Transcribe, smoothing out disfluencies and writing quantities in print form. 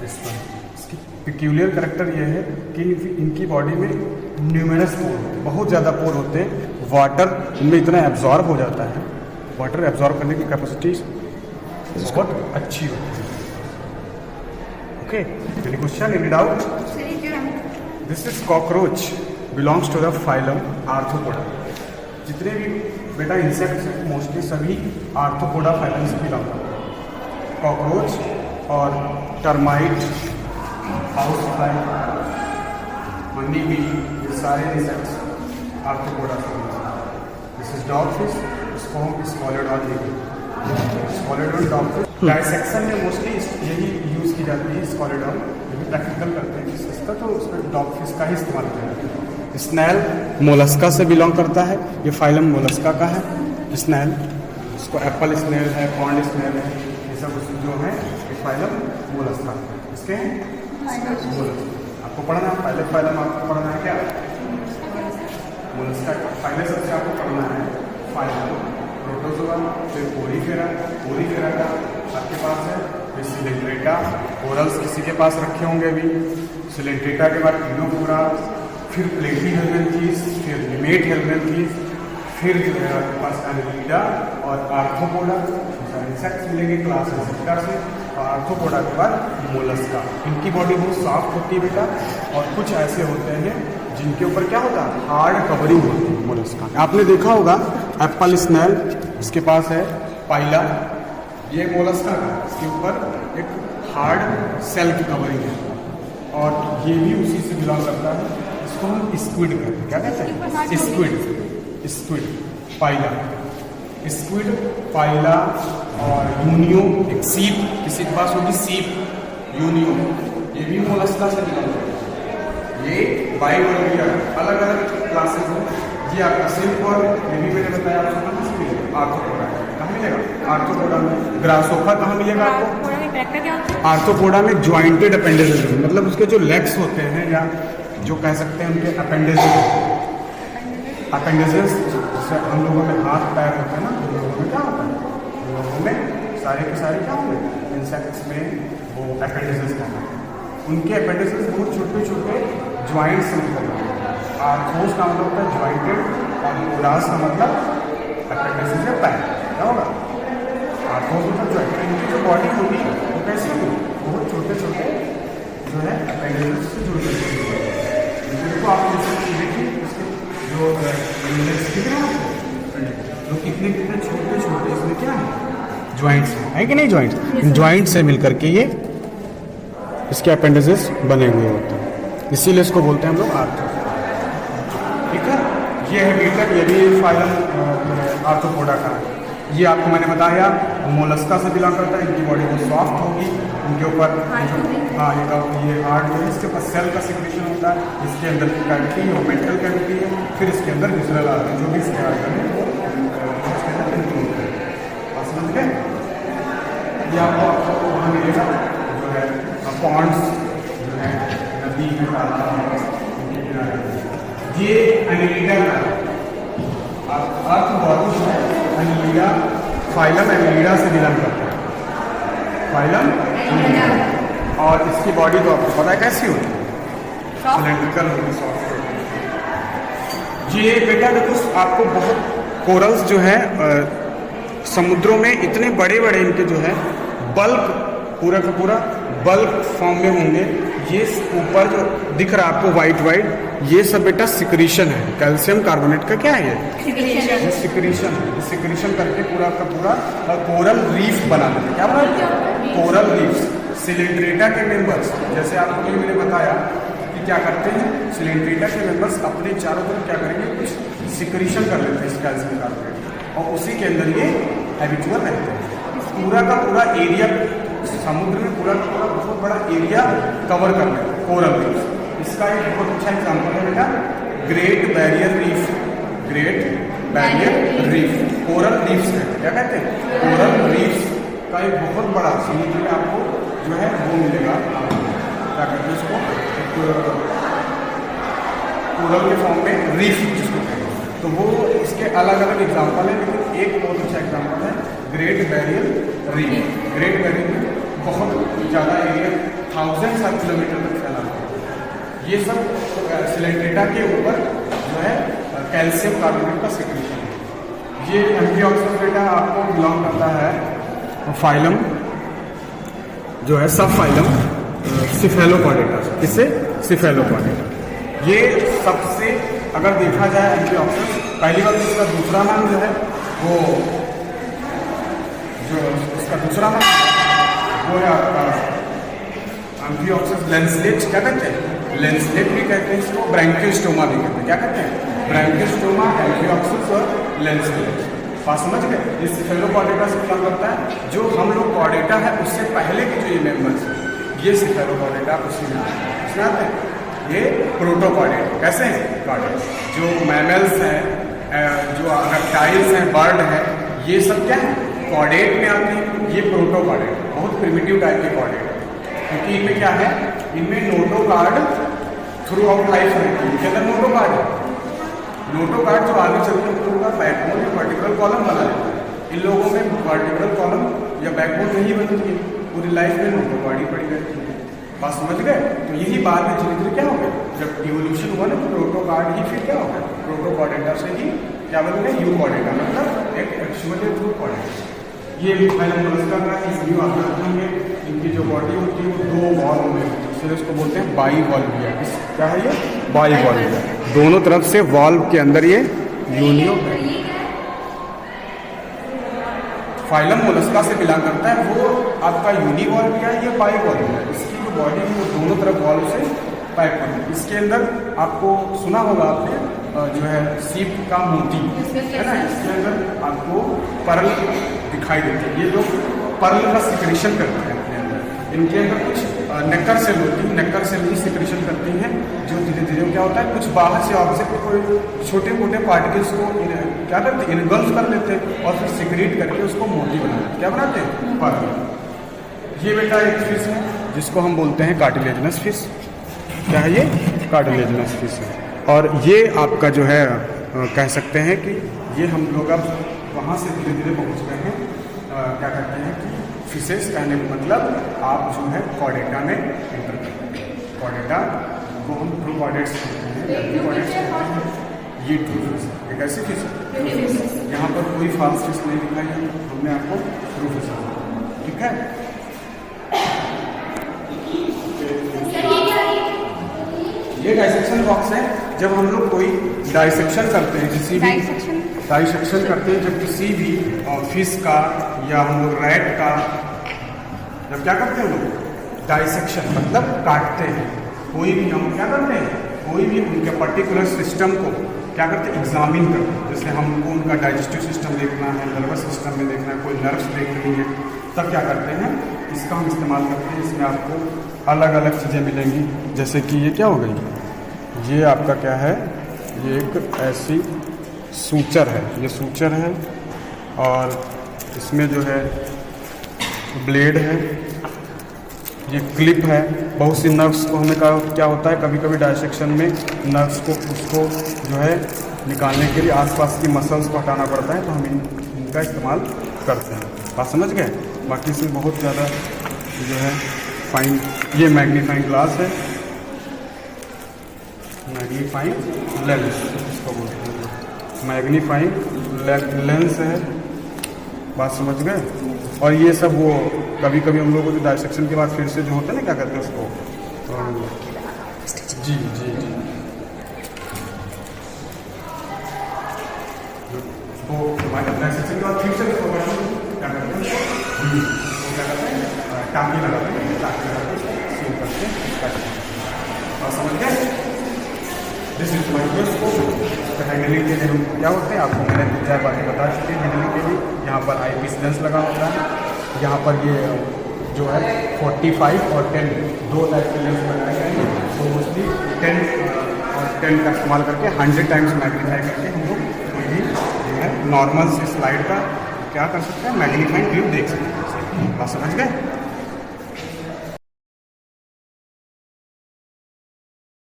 इस पर इसकी पिक्यूलियर करेक्टर ये है कि इनकी बॉडी में न्यूमरस पोर होते हैं, बहुत ज़्यादा पोर होते हैं। वाटर इनमें इतना एब्जॉर्ब हो जाता है, वाटर एब्जॉर्ब करने की कैपेसिटी बहुत अच्छी होती है। Okay, any question, any doubt? This is cockroach belongs to the phylum arthropoda. जितने भी बेटा इंसेक्ट्स हैं मोस्टली सभी आर्थ्रोपोडा फाइलम से बिलोंग करते हैं। कॉकरोच और termite, house fly, honey bee, ये सारे इंसेक्ट्स आर्थ्रोपोडा से बिलोंग करते हैं। दिस इज डॉग फिश, इसको हम स्कॉलेडॉन लेंगे। स्कॉलेडॉन डॉग फिश डायसेक्शन में मोस्टली यही यूज़ की जाती है, स्कॉलेडॉन। ये भी प्रैक्टिकल करते हैं इसका, तो उसमें डॉग फिश का ही इस्तेमाल किया जाता है। स्नैल मोलस्का से बिलोंग करता है, ये फाइलम मोलस्का का है। स्नैल, इसको एप्पल स्नैल है, पॉन्ड स्नैल है, ये सब जो है ये फाइलम मोलस्का इसके हैं। आपको पढ़ना है पहले फाइलम, आपको पढ़ना है क्या मोलस्का पहले सबसे आपको पढ़ना है फाइलम प्रोटोजोआ, फिर पोरीफेरा का आपके पास है, फिर सिलेंट्रेटा, कोरल्स किसी के पास रखे होंगे अभी। सिलेंट्रेटा के बाद इनोफोरा, फिर प्लेटीहेल्मिन्थीज, फिर लिमेट हेल्मिन्थीज, फिर जो है आपके पास एनेलिडा और आर्थ्रोपोडा। इंसेक्ट्स मिलेंगे क्लास इंसेक्टा से, और आर्थ्रोपोडा के बाद मोलस्का। इनकी बॉडी बहुत सॉफ्ट होती है बेटा, और कुछ ऐसे होते हैं जिनके ऊपर क्या होता है हार्ड कवरिंग होती है मोलस्का। आपने देखा होगा एप्पल स्नैल, इसके पास है पाइला, ये मोलस्का का, इसके ऊपर एक हार्ड सेल की कवरिंग है, और ये भी उसी से बिलोंग करता है। इसको हम स्क्विड कहते हैं। क्या कहते हैं? स्क्विड, पाइला, स्क्विड, पाइला और यूनियो, एक सीप, किसी के पास होगी सीप, यूनियो, ये भी मोलस्का से बिलोंग करता है। ये बाइवर्डिया अलग अलग क्लासेस हैं। ये आपका सिल्क, और ये भी मैंने बताया आपको आर्थ्रोपोडा कहाँ मिलेगा? आर्थ्रोपोडा में। ग्रासोफा कहाँ मिलेगा आपको? आर्थ्रोपोडा में ज्वाइंटेड अपेंडेजेस, मतलब उसके जो लेग्स होते हैं, या जो कह सकते हैं उनके अपेंडेजेस, जैसे हम लोगों में हाथ पैर होते हैं ना, उन लोगों में क्या होता है? उन लोगों में सारे के सारे क्या होंगे? इंसेक्ट्स में वो अपेंडेजेस कहते हैं। उनके अपेंडेजेस बहुत छोटे छोटे ज्वाइंट्स से निकल रहे हैं। आर्थ्रोस का मतलब होता है ज्वाइंटेड, और पोडास का मतलब अपेंडेजेस या पैर। क्या होगा? आर्थ्रोस मतलब ज्वाइंटेड। इनकी जो बॉडी होगी वो कैसी होगी? बहुत छोटे छोटे जो है अपेंडेजेस से जुड़ रही है। देखो आप देखिए इसके जो तो कितने कितने छोटे छोटे इसमें क्या है? ज्वाइंट्स है कि नहीं? ज्वाइंट्स, ज्वाइंट से मिलकर के ये इसके अपेंडेजेस बने हुए होते हैं, इसीलिए इसको बोलते हैं हम लोग आर्थ्रोपोडा। ठीक है, ये है बीटक, ये भी फाइलम आर्थ्रोपोडा का है। ये आपको मैंने बताया मोलस्का से बिलोंग करता है। इनकी बॉडी बहुत सॉफ्ट होगी, इनके ऊपर हाँ ये हार्ड है, इसके ऊपर सेल का सिक्रेशन होता है, इसके अंदर कैविटी है, मेंटल कैविटी है, फिर इसके अंदर विसरल आर्गन है, जो भी इसके आर्गन है वो इसके अंदर इंक्लूड है। आप समझ गए? ये आपको वहाँ मिलेगा जो है पॉन्ड्स जो है नदी में ये एनेलिडा का आर्थ्रोपोडा जो है एनेलिडा, फाइलम एनेलिडा से बिलोंग करता है, फाइलम एनेलिडा। और इसकी बॉडी तो आपको पता है कैसी होती है? सिलेंड्रिकल होगी, सॉफ्ट होगी। ये बेटा देखो आपको बहुत कोरल्स जो है समुद्रों में इतने बड़े बड़े इनके जो है बल्क, पूरा का पूरा बल्क फॉर्म में होंगे। ये ऊपर जो दिख रहा है आपको वाइट, ये सब बेटा सिक्रीशन है, कैल्शियम कार्बोनेट का क्या है ये सिक्रीशन है। सिक्रीशन करके पूरा का पूरा कोरल रीफ बना देते हैं। क्या बना देते हैं? Coral reefs. सिलेंट्रेटा के मेंबर्स, जैसे आपको मैंने बताया कि क्या करते हैं, सिलेंट्रेटा के मेंबर्स अपने चारों तरफ क्या करेंगे, कुछ सिक्रीशन कर लेते हैं इस कैल्शियम कार्बोनेट, और उसी के अंदर ये हैबिचुअल रहते हैं। पूरा का पूरा एरिया समुद्र में पूरा का पूरा बहुत बड़ा एरिया कवर कर लेते हैं कोरल रीफ। इसका एक बहुत अच्छा एग्जाम्पल है बेटा great barrier reef. Great barrier reef coral reefs है, क्या कहते हैं? कोरल रीफ्स का एक बहुत बड़ा समुद्र में आपको जो है वो मिलेगा, क्या कहते हैं उसको, कोरल के फॉर्म में रीफ जिसको कहते हैं। तो वो इसके अलग अलग एग्जाम्पल है, लेकिन एक बहुत अच्छा एग्जाम्पल है great barrier reef. Great barrier reef बहुत ज़्यादा एरिया 1000 किलोमीटर तक फैला हुआ है। ये सब सिलेंट्रेटा के ऊपर जो है कैल्शियम कार्बोनेट का सिक्रेशन है। ये एंटीऑक्सीडेंट बेटा आपको बिलोंग करता है फाइलम जो है सब फाइलम सिफेलोपॉडेटा। किससे? सिफेलोपॉडेटा। ये सबसे अगर देखा जाए एंटीऑक्सीडेंट, पहली बार इसका दूसरा नाम जो है वो जो इसका दूसरा नाम वो है आपका एंटीऑक्सीडेंट लेंसलेट। क्या कहते हैं? लेंसलेट भी कहते हैं इसको, ब्रैंकियोस्टोमा भी कहते हैं। क्या कहते हैं? ब्रैंकियोस्टोमा, एंटीऑक्सीडेंट और लेंसलेट। बात समझ गए? इस सिफेलोपॉडेटा से क्या करता है, जो हम लोग पॉडेटा है उससे पहले के जो ये मेंबर्स हैं ये सिफेलोपॉडेटा उसी में आते हैं। ये प्रोटोपॉडेट कैसे हैं? पॉडेट जो मैमल्स हैं, जो रेप्टाइल्स हैं, बर्ड है, ये सब क्या है? पॉडेट में आते हैं। ये प्रोटोपॉडेट बहुत प्रिमिटिव टाइप के पॉडेट है, क्योंकि इनमें क्या है, इनमें नोटोकार्ड थ्रू आउट लाइफ रहती है। इनके अंदर नोटोकार्ड है। नोटोकार्ड जो आगे चलते हैं उनका बैकबोन या वर्टिकल कॉलम बना लेता है। इन लोगों में वर्टिकल कॉलम या बैकबोन नहीं बनती है, पूरी लाइफ में नोटोकार्ड ही पड़ी रहती है। बात समझ गए? तो यही बाद में धीरे धीरे क्या हो गया, जब इवोल्यूशन हुआ ना तो प्रोटोकार्ड ही फिर क्या हो गया, प्रोटोपॉडेटा से ही क्या बन गया, यूपॉडेटा, मतलब एक एक्चुअली यूपॉडेटा। ये फाइलम मोलस्का का यूनियो आता है। इनकी जो बॉडी होती है वो दो वॉल्व में होती है, इसलिए उसको बोलते हैं बाइवॉल्विया। क्या है ये? बाइवॉल्विया। दोनों तरफ से वॉल्व के अंदर ये यूनियो फाइलम मोलस्का से बिलोंग करता है। वो आपका यूनिवॉल्विया या बाइवॉल्विया। इसकी जो बॉडी है वो दोनों तरफ वॉल्व से पैक होती है। इसके अंदर आपको सुना होगा आपने जो है सीप का मोती है ना, इसके अंदर आपको पर्ल दिखाई देती है। ये लोग पर्ल का सिक्रेशन करते हैं अपने अंदर। इनके अंदर कुछ नेक्टर सेल होती है, नेक्टर सेल ही सिक्रेशन करती हैं, जो धीरे धीरे क्या होता है, कुछ बाहर से ऑब्जेक्ट को छोटे मोटे पार्टिकल्स को क्या करते हैं, इनगल्फ कर लेते हैं और फिर सिक्रेट करके उसको मोती बनाते हैं। क्या बनाते हैं? पर्ल। ये बेटा एक फिश है जिसको हम बोलते हैं कार्टिलेजिनस फिश। क्या है ये? कार्टिलेजिनस फिश है। और ये आपका जो है कह सकते हैं कि ये हम लोग अब वहाँ से धीरे धीरे पहुँच गए हैं। क्या कहते हैं कि फिशेस कहने का मतलब आप जो है कॉडेटा में एंटर करते हैं। कॉडेटा को हम ट्रू कॉडेट्स कहते हैं। ये ट्रू फिश एक ऐसी फिश है, यहाँ पर कोई फॉल्स फिश नहीं दिखाई है, हमने आपको ट्रू फिश ठीक है। ये डाइसेक्शन बॉक्स है। जब हम लोग कोई डाइसेक्शन करते हैं, किसी भी डाइसेक्शन करते हैं, जब किसी भी फिश का या हम लोग रैट का जब क्या करते हैं लोग डाइसेक्शन मतलब काटते हैं, कोई भी हम क्या करते हैं, कोई भी उनके पर्टिकुलर सिस्टम को क्या करते हैं, एग्जामिन करते हैं। जैसे हमको उनका डाइजेस्टिव सिस्टम देखना है, नर्वस सिस्टम में देखना है, कोई नर्व्स देखनी है, तब क्या करते हैं, इसका हम इस्तेमाल करते हैं। इसमें आपको अलग अलग चीज़ें मिलेंगी, जैसे कि ये क्या हो गई, ये आपका क्या है, ये एक ऐसी सूचर है, ये सूचर है और इसमें जो है ब्लेड है, ये क्लिप है। बहुत सी नर्व्स को हमें क्या होता है, कभी कभी डाइसेक्शन में नर्व्स को उसको जो है निकालने के लिए आसपास की मसल्स को हटाना पड़ता है, तो हम इनका इस्तेमाल करते हैं। बात समझ गए? बाकी इसमें बहुत ज़्यादा जो है फाइन, ये मैग्नीफाइंग ग्लास है, मैग्नीफाइंग लेंस इसको बोलते हैं, मैग्नीफाइंग लेंस है। बात समझ गए? और ये सब वो कभी कभी हम लोगों को जो डाइसेक्शन के बाद फिर से जो होता है ना, क्या कहते हैं उसको, जी जी जी, तो डाइसेक्शन के बाद फिर से क्या करते हैं, क्या करते हैं, टाँकी लगाते हैं, टाँकी लगा के सील करके काटते हैं। और समझ गए? This is microscope. हैंडलिंग के लिए हम क्या होते हैं, आपको मैंने 2-4 बातें बता चुकी हैं हैंडलिंग के लिए। यहाँ पर आईपीस लेंस लगा होता है, यहाँ पर ये जो है 45 और 10 दो टाइप के लेंस लगाए गए हैं। तो मोस्टली 10 और 10 का इस्तेमाल करके 100 टाइम्स मैग्नीफाई करके हम लोग कोई भी जो है नॉर्मल से स्लाइड का क्या कर सकते हैं, मैग्नीफाइंग व्यू देख सकते हैं। बात समझ गए?